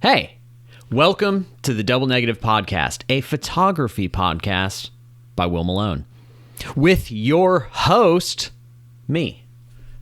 Hey, welcome to the Double Negative Podcast, a photography podcast by Will Malone, with your host, me,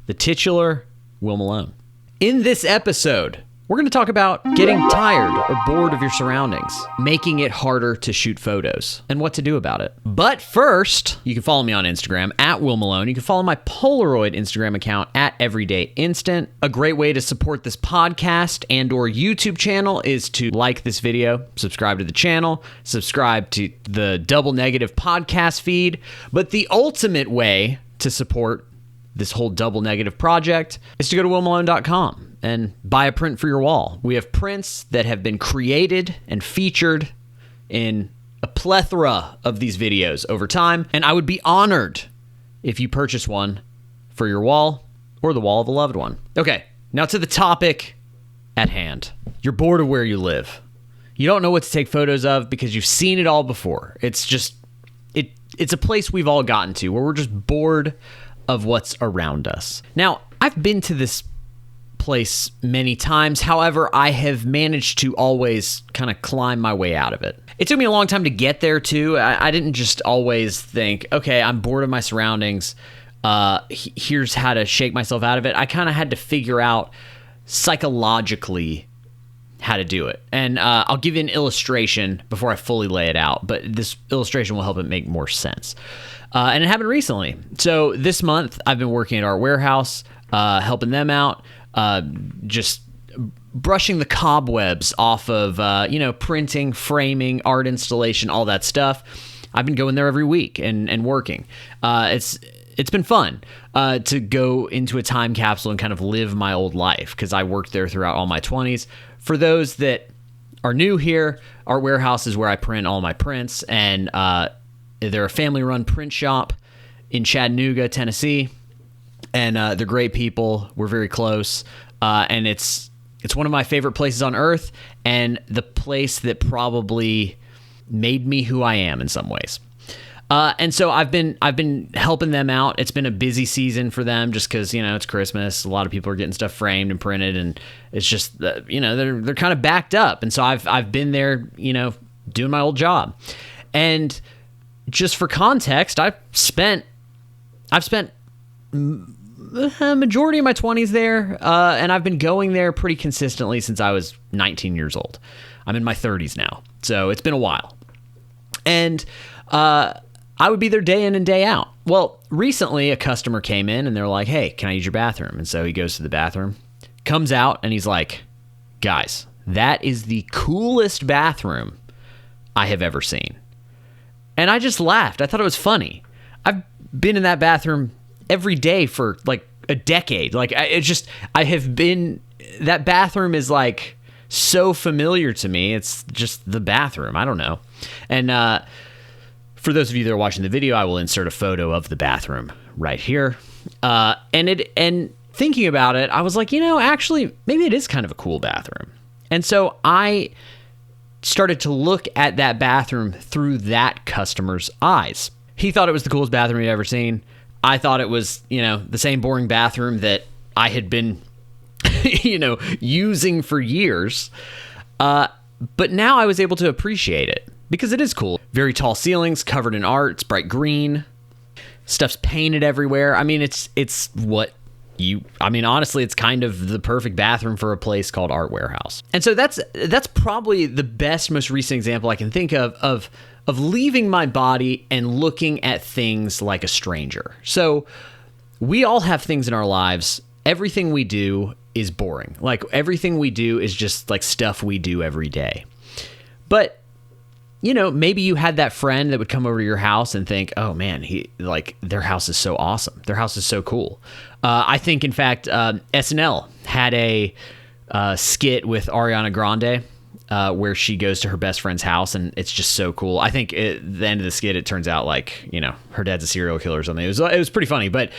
the titular Will Malone. In this episode, we're going to talk about getting tired or bored of your surroundings, making it harder to shoot photos, and what to do about it. But first, you can follow me on Instagram at Will Malone. You can follow my Polaroid Instagram account at Everyday Instant. A great way to support this podcast and or YouTube channel is to like this video, subscribe to the channel, subscribe to the Double Negative podcast feed. But the ultimate way to support this whole Double Negative project is to go to willmalone.com and buy a print for your wall. We have prints that have been created and featured in a plethora of these videos over time, and I would be honored if you purchase one for your wall or the wall of a loved one. Okay, now to the topic at hand. You're bored of where you live. You don't know what to take photos of because you've seen it all before. It's a place we've all gotten to where we're just bored of what's around us. Now, I've been to this place many times. However, I have managed to always kind of climb my way out of it. It took me a long time to get there too. I didn't just always think, okay, I'm bored of my surroundings. Here's how to shake myself out of it. I kind of had to figure out psychologically how to do it. And I'll give you an illustration before I fully lay it out, but this illustration will help it make more sense. And it happened recently. So this month I've been working at Art Warehouse, helping them out, just brushing the cobwebs off of, printing, framing, art installation, all that stuff. I've been going there every week and working. It's been fun to go into a time capsule and kind of live my old life because I worked there throughout all my 20s. For those that are new here, Art Warehouse is where I print all my prints, and they're a family-run print shop in Chattanooga, Tennessee, and they're great people. We're very close, and it's one of my favorite places on earth, and the place that probably made me who I am in some ways. And so I've been helping them out. It's been a busy season for them just because, it's Christmas. A lot of people are getting stuff framed and printed, and it's just, they're kind of backed up. And so I've been there, doing my old job. And just for context, I've spent a majority of my 20s there, and I've been going there pretty consistently since I was 19 years old. I'm in my 30s now, so it's been a while. And I would be there day in and day out. Well, recently a customer came in and they're like, hey, can I use your bathroom? And so he goes to the bathroom, comes out, and he's like, guys, that is the coolest bathroom I have ever seen. And I just laughed. I thought it was funny. I've been in that bathroom every day for like a decade. That bathroom is like so familiar to me. It's just the bathroom. I don't know. And for those of you that are watching the video, I will insert a photo of the bathroom right here. And thinking about it, I was like, actually, maybe it is kind of a cool bathroom. And so I started to look at that bathroom through that customer's eyes. He thought it was the coolest bathroom he'd ever seen. I thought it was, the same boring bathroom that I had been, using for years. But now I was able to appreciate it because it is cool. Very tall ceilings, covered in art. It's bright green. Stuff's painted everywhere. I mean, honestly, it's kind of the perfect bathroom for a place called Art Warehouse. And so that's probably the best, most recent example I can think of leaving my body and looking at things like a stranger. So we all have things in our lives. Everything we do is boring. Like everything we do is just like stuff we do every day. But maybe you had that friend that would come over to your house and think, oh man, their house is so awesome. Their house is so cool. I think, in fact, SNL had a skit with Ariana Grande where she goes to her best friend's house, and it's just so cool. I think at the end of the skit, it turns out her dad's a serial killer or something. It was pretty funny, but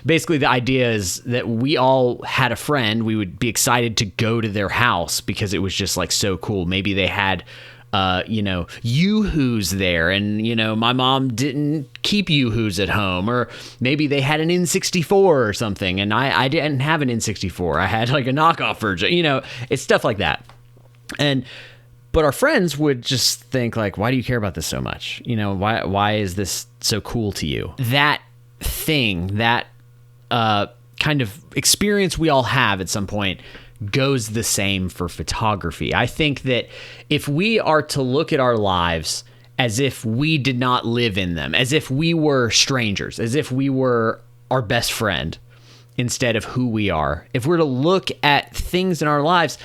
basically the idea is that we all had a friend. We would be excited to go to their house because it was just like so cool. Maybe they had Yoo-hoos there, and, my mom didn't keep Yoo-hoos at home, or maybe they had an N64 or something, and I didn't have an N64. I had like a knockoff version, it's stuff like that. But our friends would just think like, why do you care about this so much? Why is this so cool to you? That thing, that kind of experience we all have at some point goes the same for photography. I think that if we are to look at our lives as if we did not live in them, as if we were strangers, as if we were our best friend instead of who we are, if we're to look at things in our lives,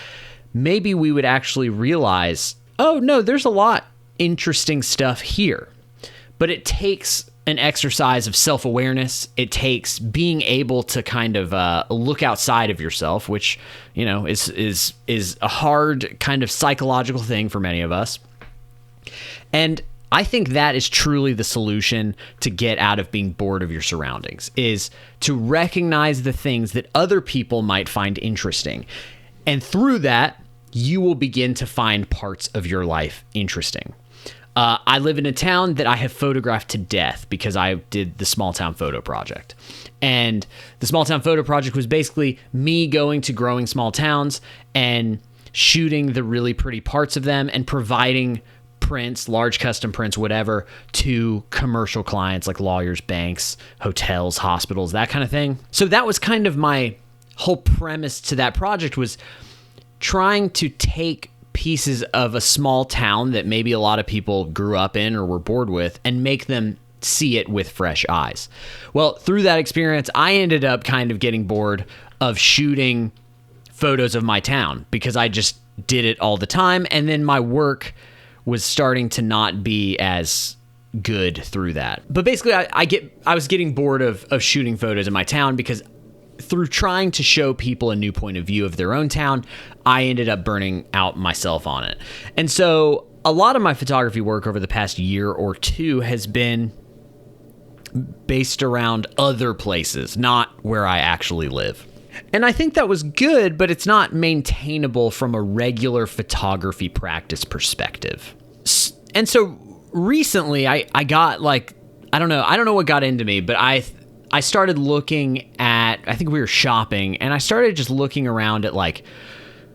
maybe we would actually realize, oh no, there's a lot interesting stuff here. But it takes an exercise of self-awareness. It takes being able to kind of look outside of yourself, which, is a hard kind of psychological thing for many of us. And I think that is truly the solution to get out of being bored of your surroundings, is to recognize the things that other people might find interesting. And through that, you will begin to find parts of your life interesting. I live in a town that I have photographed to death because I did the Small Town Photo Project. And the Small Town Photo Project was basically me going to growing small towns and shooting the really pretty parts of them and providing prints, large custom prints, whatever, to commercial clients like lawyers, banks, hotels, hospitals, that kind of thing. So that was kind of my whole premise to that project, was trying to take pieces of a small town that maybe a lot of people grew up in or were bored with and make them see it with fresh eyes. Well, through that experience, I ended up kind of getting bored of shooting photos of my town because I just did it all the time. And then my work was starting to not be as good through that. But basically, I was getting bored of shooting photos of my town because through trying to show people a new point of view of their own town, I ended up burning out myself on it. And so a lot of my photography work over the past year or two has been based around other places, not where I actually live. And I think that was good, but it's not maintainable from a regular photography practice perspective. And so recently I got like, I don't know what got into me, but I started looking at, I think we were shopping, and I started just looking around at like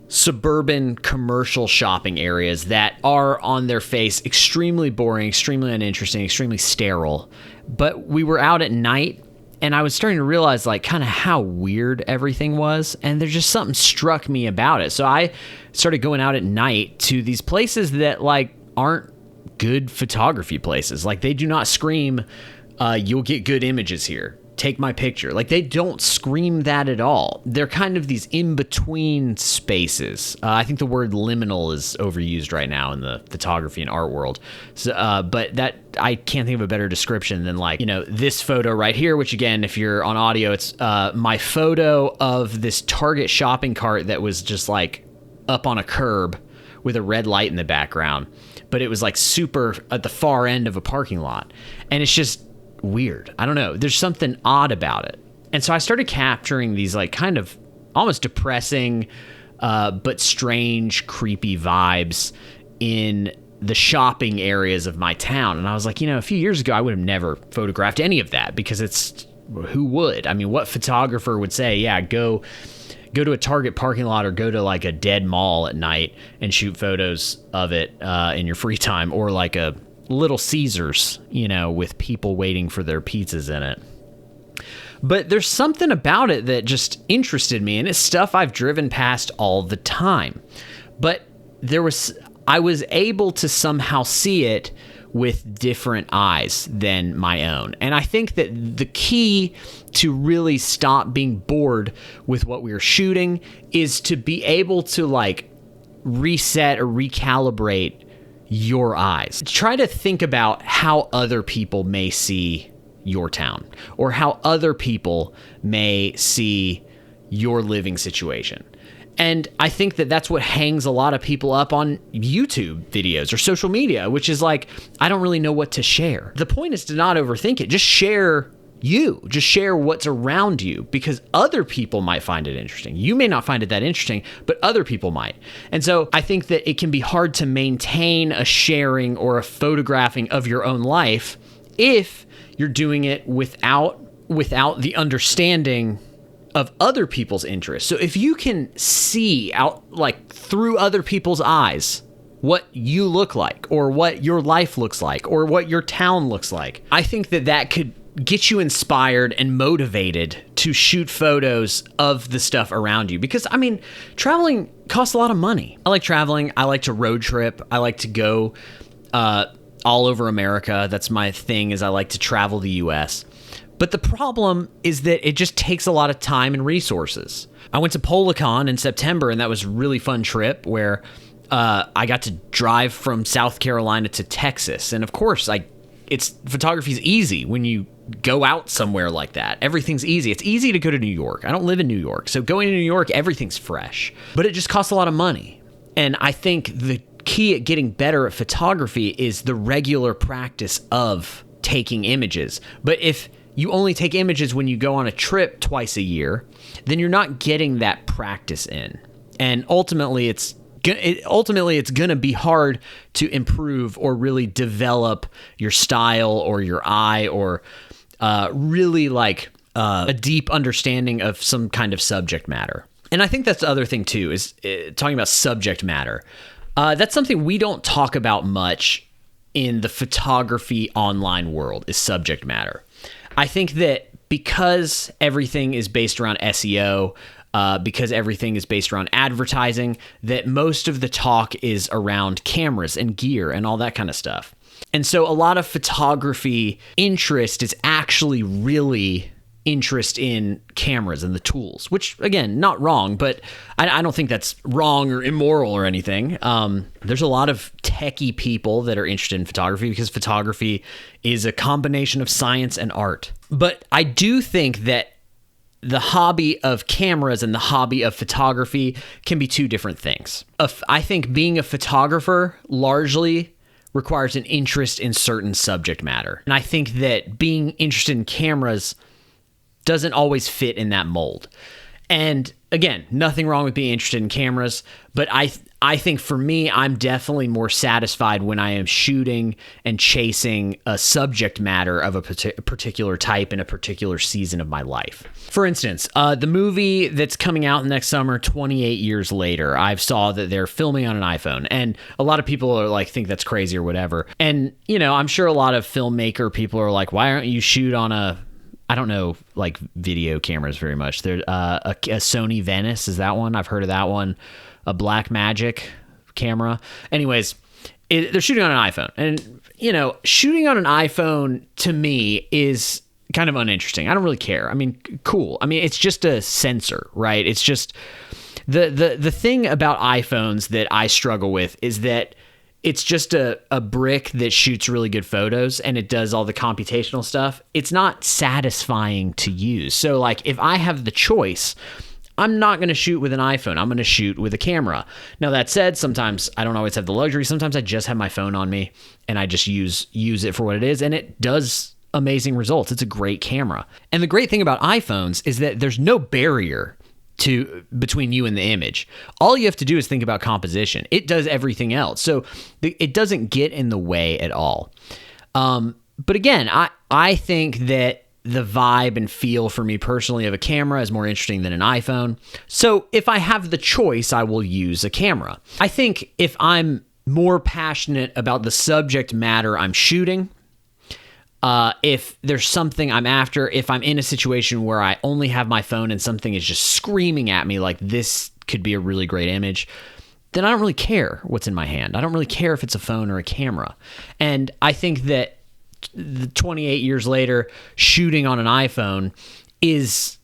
suburban commercial shopping areas that are on their face extremely boring, extremely uninteresting, extremely sterile. But we were out at night, and I was starting to realize like kind of how weird everything was, and there's just something struck me about it. So I started going out at night to these places that like aren't good photography places. Like they do not scream, you'll get good images here, take my picture. Like they don't scream that at all. They're kind of these in-between spaces. I think the word liminal is overused right now in the photography and art world. So, but that, I can't think of a better description than like, this photo right here, which again, if you're on audio, it's my photo of this Target shopping cart that was just like up on a curb with a red light in the background, but it was like super at the far end of a parking lot. And it's just weird. I don't know. There's something odd about it. And so I started capturing these like kind of almost depressing, but strange, creepy vibes in the shopping areas of my town. And I was like, a few years ago, I would have never photographed any of that because who would? I mean, what photographer would say, yeah, go to a Target parking lot or go to like a dead mall at night and shoot photos of it in your free time, or like a Little Caesars, with people waiting for their pizzas in it. But there's something about it that just interested me, and it's stuff I've driven past all the time. But I was able to somehow see it with different eyes than my own. And I think that the key to really stop being bored with what we were shooting is to be able to like reset or recalibrate your eyes. Try to think about how other people may see your town, or how other people may see your living situation. And I think that that's what hangs a lot of people up on YouTube videos or social media, which is like, I don't really know what to share. The point is to not overthink it. Just share just share what's around you, because other people might find it interesting. You may not find it that interesting, but other people might. And so I think that it can be hard to maintain a sharing or a photographing of your own life if you're doing it without the understanding of other people's interests. So if you can see out like through other people's eyes what you look like or what your life looks like or what your town looks like, I think that could get you inspired and motivated to shoot photos of the stuff around you. Because, I mean, traveling costs a lot of money. I like traveling. I like to road trip. I like to go all over America. That's my thing, is I like to travel the U.S. But the problem is that it just takes a lot of time and resources. I went to Policon in September, and that was a really fun trip where I got to drive from South Carolina to Texas. And of course, photography's easy when you go out somewhere like that. Everything's easy. It's easy to go to New York. I don't live in New York. So going to New York, everything's fresh. But it just costs a lot of money. And I think the key at getting better at photography is the regular practice of taking images. But if you only take images when you go on a trip twice a year, then you're not getting that practice in. And ultimately, it's going to be hard to improve or really develop your style or your eye or really like a deep understanding of some kind of subject matter. And I think that's the other thing too, is talking about subject matter. That's something we don't talk about much in the photography online world, is subject matter. I think that because everything is based around SEO, because everything is based around advertising, that most of the talk is around cameras and gear and all that kind of stuff. And so a lot of photography interest is actually really interest in cameras and the tools, which, again, not wrong, but I don't think that's wrong or immoral or anything. There's a lot of techie people that are interested in photography because photography is a combination of science and art. But I do think that the hobby of cameras and the hobby of photography can be two different things. I think being a photographer largely requires an interest in certain subject matter. And I think that being interested in cameras doesn't always fit in that mold. And again, nothing wrong with being interested in cameras, but I think for me, I'm definitely more satisfied when I am shooting and chasing a subject matter of a particular type in a particular season of my life. For instance, the movie that's coming out next summer, 28 Years Later, I've saw that they're filming on an iPhone, and a lot of people are like, think that's crazy or whatever. And, I'm sure a lot of filmmaker people are like, why aren't you shoot on I don't know, like video cameras very much. There's a Sony Venice, is that one? I've heard of that one. A Blackmagic camera. Anyways, they're shooting on an iPhone. And, shooting on an iPhone to me is kind of uninteresting. I don't really care. I mean, cool. I mean, it's just a sensor, right? It's just the thing about iPhones that I struggle with is that it's just a brick that shoots really good photos and it does all the computational stuff. It's not satisfying to use. So like if I have the choice, I'm not going to shoot with an iPhone. I'm going to shoot with a camera. Now that said, sometimes I don't always have the luxury. Sometimes I just have my phone on me and I just use it for what it is, and it does amazing results. It's a great camera. And the great thing about iPhones is that there's no barrier between you and the image. All you have to do is think about composition. It does everything else. So it doesn't get in the way at all. But again, I think that the vibe and feel for me personally of a camera is more interesting than an iPhone. So if I have the choice, I will use a camera. I think if I'm more passionate about the subject matter I'm shooting, if there's something I'm after, if I'm in a situation where I only have my phone and something is just screaming at me like this could be a really great image, then I don't really care what's in my hand. I don't really care if it's a phone or a camera. And I think that the 28 years later, shooting on an iPhone is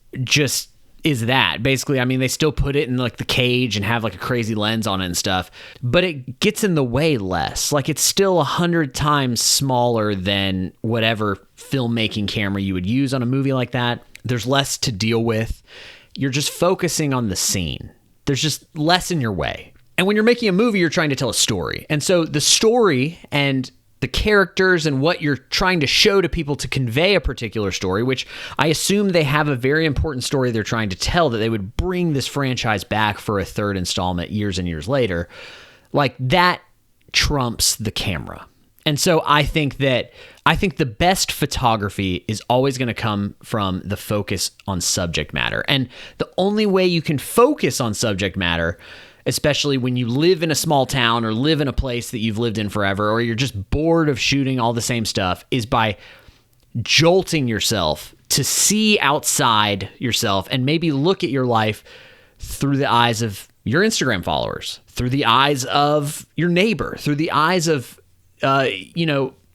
that. Basically, I mean, they still put it in like the cage and have like a crazy lens on it and stuff, but it gets in the way less. Like it's still 100 times smaller than whatever filmmaking camera you would use on a movie like that. There's less to deal with. You're just focusing on the scene. There's just less in your way. And when you're making a movie, you're trying to tell a story. And so the story and the characters and what you're trying to show to people to convey a particular story, which I assume they have a very important story they're trying to tell, that they would bring this franchise back for a third installment years and years later, like that trumps the camera. And so I think the best photography is always going to come from the focus on subject matter. And the only way you can focus on subject matter, especially when you live in a small town or live in a place that you've lived in forever, or you're just bored of shooting all the same stuff, is by jolting yourself to see outside yourself and maybe look at your life through the eyes of your Instagram followers, through the eyes of your neighbor, through the eyes of,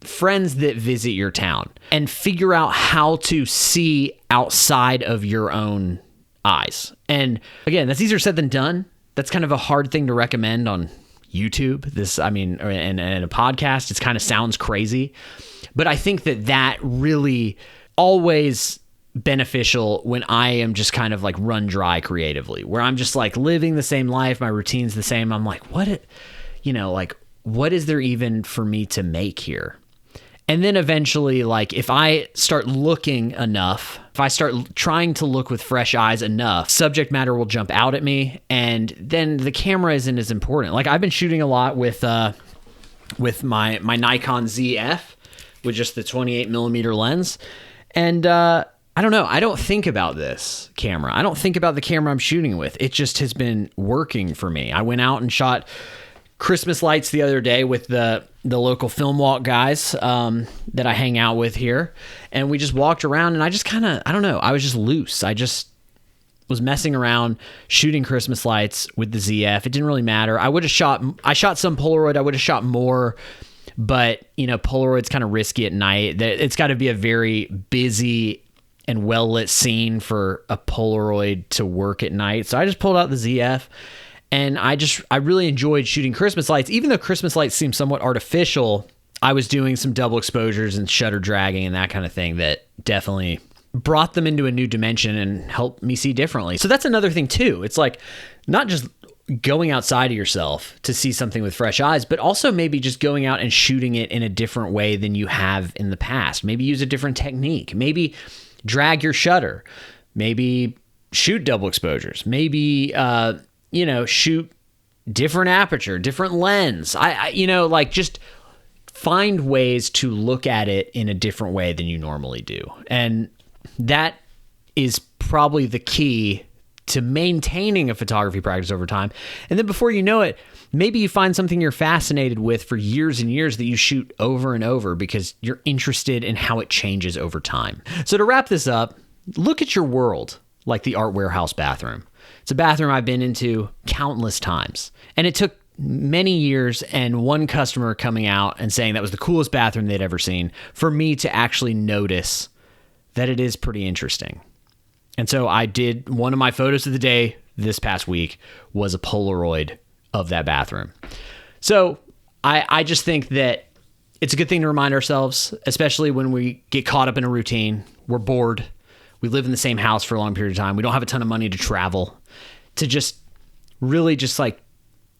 friends that visit your town, and figure out how to see outside of your own eyes. And again, that's easier said than done. That's kind of a hard thing to recommend on YouTube. And a podcast, it kind of sounds crazy, but I think that really always beneficial when I am just kind of like run dry creatively, where I'm just like living the same life. My routine's the same. I'm like, what is there even for me to make here? And then eventually, like, if I start looking enough, if I start trying to look with fresh eyes enough, subject matter will jump out at me, and then the camera isn't as important. Like, I've been shooting a lot with my Nikon ZF with just the 28 millimeter lens, and I don't know. I don't think about this camera. I don't think about the camera I'm shooting with. It just has been working for me. I went out and shot Christmas lights the other day with the local film walk guys that I hang out with here. And we just walked around, and I just kind of, I don't know, I was just loose. I just was messing around shooting Christmas lights with the ZF. It didn't really matter. I shot some Polaroid. I would have shot more, but Polaroid's kind of risky at night. It's got to be a very busy and well-lit scene for a Polaroid to work at night. So I just pulled out the ZF. And I really enjoyed shooting Christmas lights. Even though Christmas lights seem somewhat artificial, I was doing some double exposures and shutter dragging and that kind of thing that definitely brought them into a new dimension and helped me see differently. So that's another thing too. It's like not just going outside of yourself to see something with fresh eyes, but also maybe just going out and shooting it in a different way than you have in the past. Maybe use a different technique. Maybe drag your shutter. Maybe shoot double exposures. Maybe shoot different aperture, different lens. Just find ways to look at it in a different way than you normally do. And that is probably the key to maintaining a photography practice over time. And then before you know it, maybe you find something you're fascinated with for years and years that you shoot over and over because you're interested in how it changes over time. So to wrap this up, look at your world like the Art Warehouse bathroom. It's a bathroom I've been into countless times. And it took many years and one customer coming out and saying that was the coolest bathroom they'd ever seen for me to actually notice that it is pretty interesting. And so I did one of my photos of the day this past week was a Polaroid of that bathroom. So I just think that it's a good thing to remind ourselves, especially when we get caught up in a routine. We're bored. We live in the same house for a long period of time. We don't have a ton of money to travel, to just really just like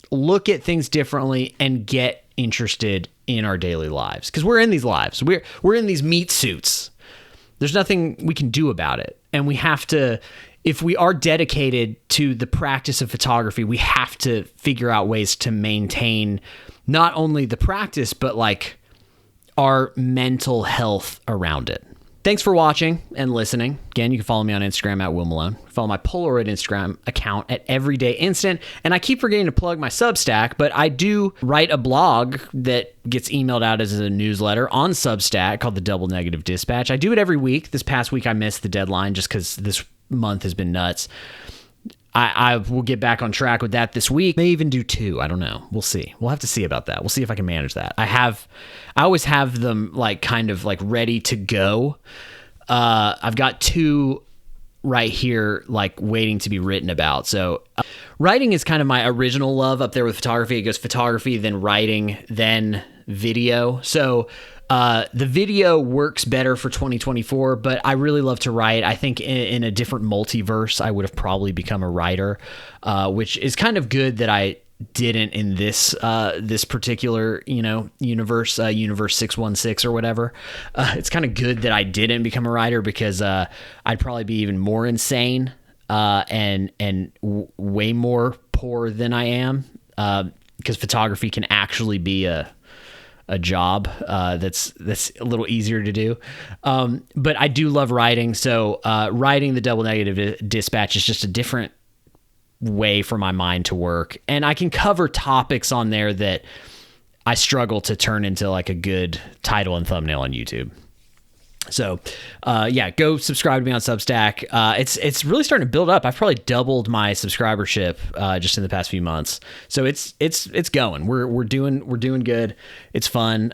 look at things differently and get interested in our daily lives. Because we're in these lives. We're in these meat suits. There's nothing we can do about it. And we have to, if we are dedicated to the practice of photography, we have to figure out ways to maintain not only the practice, but like our mental health around it. Thanks for watching and listening. Again, you can follow me on Instagram at Will Malone. Follow my Polaroid Instagram account at Everyday Instant. And I keep forgetting to plug my Substack, but I do write a blog that gets emailed out as a newsletter on Substack called the Double Negative Dispatch. I do it every week. This past week I missed the deadline just because this month has been nuts. I will get back on track with that this week. May even do 2. I don't know. We'll see. We'll have to see about that. We'll see if I can manage that. I always have them like kind of like ready to go. I've got 2 right here, like waiting to be written about. So writing is kind of my original love up there with photography. It goes photography, then writing, then video. So the video works better for 2024, but I really love to write. I think in a different multiverse, I would have probably become a writer, which is kind of good that I didn't in this particular universe, universe 616 or whatever. It's kind of good that I didn't become a writer because I'd probably be even more insane and way more poor than I am, because photography can actually be a a job that's a little easier to do. But I do love writing. So writing the Double Negative Dispatch is just a different way for my mind to work. And I can cover topics on there that I struggle to turn into like a good title and thumbnail on YouTube. So, go subscribe to me on Substack. It's really starting to build up. I've probably doubled my subscribership just in the past few months. So it's going. We're doing good. It's fun.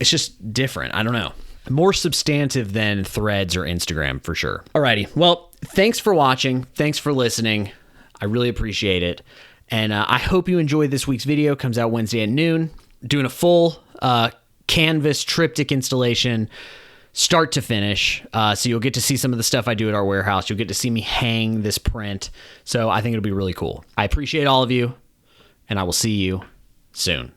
It's just different. I don't know. More substantive than Threads or Instagram for sure. Alrighty. Well, thanks for watching. Thanks for listening. I really appreciate it. And I hope you enjoyed this week's video. Comes out Wednesday at noon. Doing a full canvas triptych installation, start to finish. So you'll get to see some of the stuff I do at our warehouse. You'll get to see me hang this print. So I think it'll be really cool. I appreciate all of you, and I will see you soon.